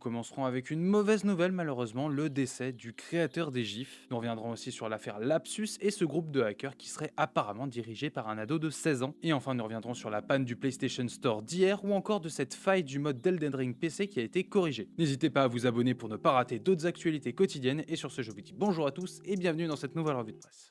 commencerons avec une mauvaise nouvelle malheureusement, le décès du créateur des GIFs. Nous reviendrons aussi sur l'affaire Lapsus et ce groupe de hackers qui serait apparemment dirigé par un ado de 16 ans. Et enfin nous reviendrons sur la panne du PlayStation Store d'hier ou encore de cette faille du mode d'Elden Ring PC qui a été corrigée. N'hésitez pas à vous abonner pour ne pas rater d'autres actualités quotidiennes et sur ce je vous dis bonjour à tous et bienvenue dans cette nouvelle revue de presse.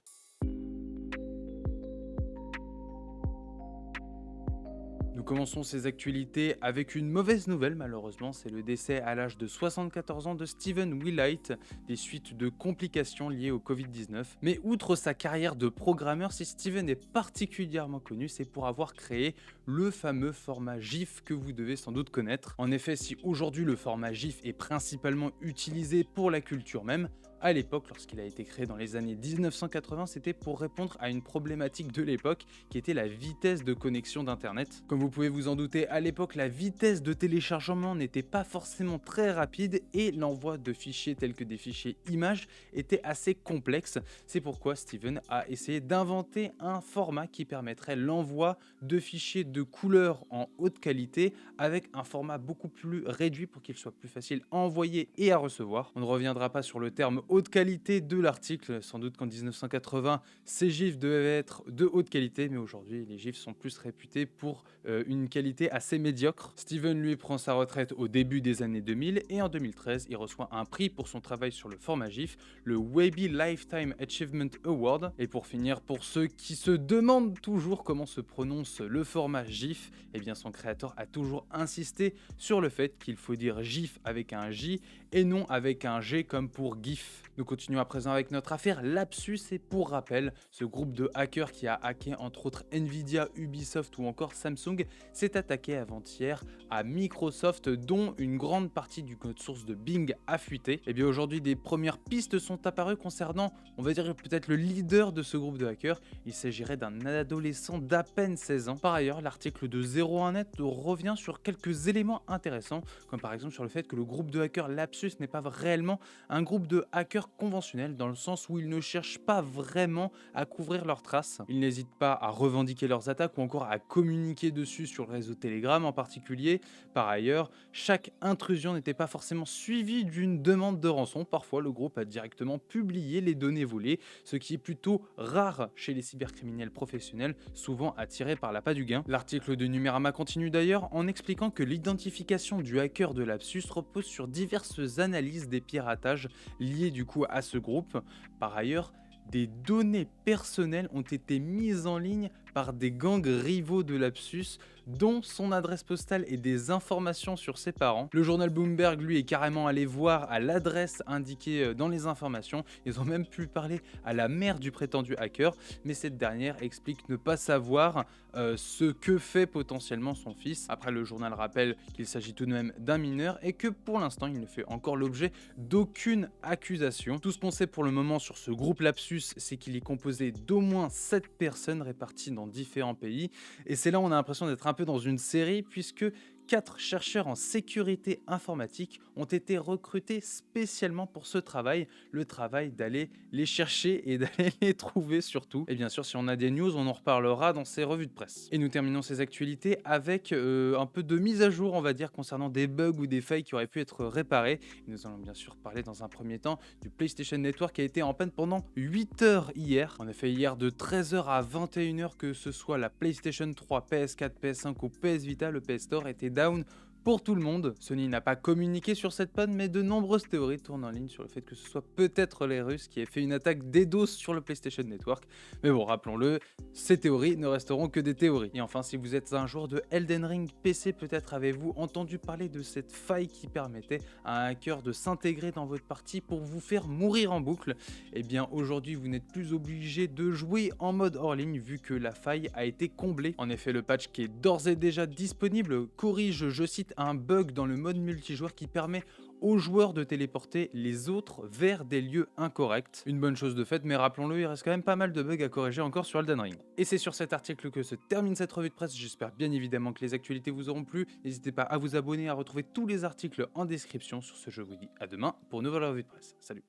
Nous commençons ces actualités avec une mauvaise nouvelle malheureusement, c'est le décès à l'âge de 74 ans de Steven Wilhite des suites de complications liées au Covid-19. Mais outre sa carrière de programmeur, si Steven est particulièrement connu, c'est pour avoir créé le fameux format GIF que vous devez sans doute connaître. En effet, si aujourd'hui le format GIF est principalement utilisé pour la culture même, à l'époque, lorsqu'il a été créé dans les années 1980, c'était pour répondre à une problématique de l'époque qui était la vitesse de connexion d'internet. Comme vous pouvez vous en douter, à l'époque, la vitesse de téléchargement n'était pas forcément très rapide et l'envoi de fichiers tels que des fichiers images était assez complexe. C'est pourquoi Steven a essayé d'inventer un format qui permettrait l'envoi de fichiers de couleur en haute qualité avec un format beaucoup plus réduit pour qu'il soit plus facile à envoyer et à recevoir. On ne reviendra pas sur le terme haute qualité de l'article, sans doute qu'en 1980, ces GIFs devaient être de haute qualité, mais aujourd'hui, les GIFs sont plus réputés pour une qualité assez médiocre. Steven, lui, prend sa retraite au début des années 2000 et en 2013, il reçoit un prix pour son travail sur le format GIF, le Webby Lifetime Achievement Award. Et pour finir, pour ceux qui se demandent toujours comment se prononce le format GIF, eh bien son créateur a toujours insisté sur le fait qu'il faut dire GIF avec un J et non avec un G comme pour GIF. Nous continuons à présent avec notre affaire Lapsus et pour rappel, ce groupe de hackers qui a hacké entre autres Nvidia, Ubisoft ou encore Samsung s'est attaqué avant-hier à Microsoft dont une grande partie du code source de Bing a fuité. Et bien aujourd'hui des premières pistes sont apparues concernant, on va dire peut-être le leader de ce groupe de hackers. Il s'agirait d'un adolescent d'à peine 16 ans. Par ailleurs, l'article de 01net revient sur quelques éléments intéressants, comme par exemple sur le fait que le groupe de hackers Lapsus n'est pas réellement un groupe de hackers conventionnels dans le sens où ils ne cherchent pas vraiment à couvrir leurs traces. Ils n'hésitent pas à revendiquer leurs attaques ou encore à communiquer dessus sur le réseau Telegram en particulier. Par ailleurs, chaque intrusion n'était pas forcément suivie d'une demande de rançon. Parfois, le groupe a directement publié les données volées, ce qui est plutôt rare chez les cybercriminels professionnels, souvent attirés par l'appât du gain. L'article de Numérama continue d'ailleurs en expliquant que l'identification du hacker de Lapsus repose sur diverses analyses des piratages liés du coup à ce groupe. Par ailleurs, des données personnelles ont été mises en ligne par des gangs rivaux de Lapsus, dont son adresse postale et des informations sur ses parents. Le journal Bloomberg, lui, est carrément allé voir à l'adresse indiquée dans les informations. Ils ont même pu parler à la mère du prétendu hacker, mais cette dernière explique ne pas savoir ce que fait potentiellement son fils. Après, le journal rappelle qu'il s'agit tout de même d'un mineur et que pour l'instant, il ne fait encore l'objet d'aucune accusation. Tout ce qu'on sait pour le moment sur ce groupe Lapsus, c'est qu'il est composé d'au moins 7 personnes réparties dans différents pays. Et c'est là où on a l'impression d'être un peu dans une série, puisque 4 chercheurs en sécurité informatique ont été recrutés spécialement pour ce travail, le travail d'aller les chercher et d'aller les trouver surtout. Et bien sûr, si on a des news, on en reparlera dans ces revues de presse. Et nous terminons ces actualités avec un peu de mise à jour, on va dire, concernant des bugs ou des failles qui auraient pu être réparées. Et nous allons bien sûr parler dans un premier temps du PlayStation Network qui a été en panne pendant 8 heures hier. En effet, hier de 13h à 21h, que ce soit la PlayStation 3, PS4, PS5 ou PS Vita, le PS Store était down pour tout le monde. Sony n'a pas communiqué sur cette panne, mais de nombreuses théories tournent en ligne sur le fait que ce soit peut-être les Russes qui aient fait une attaque DDoS sur le PlayStation Network. Mais bon, rappelons-le, ces théories ne resteront que des théories. Et enfin, si vous êtes un joueur de Elden Ring PC, peut-être avez-vous entendu parler de cette faille qui permettait à un hacker de s'intégrer dans votre partie pour vous faire mourir en boucle. Eh bien, aujourd'hui, vous n'êtes plus obligé de jouer en mode hors ligne vu que la faille a été comblée. En effet, le patch qui est d'ores et déjà disponible corrige, je cite, un bug dans le mode multijoueur qui permet aux joueurs de téléporter les autres vers des lieux incorrects. Une bonne chose de fait, mais rappelons-le, il reste quand même pas mal de bugs à corriger encore sur Elden Ring. Et c'est sur cet article que se termine cette revue de presse. J'espère bien évidemment que les actualités vous auront plu. N'hésitez pas à vous abonner, à retrouver tous les articles en description. Sur ce, je vous dis à demain pour une nouvelle revue de presse. Salut!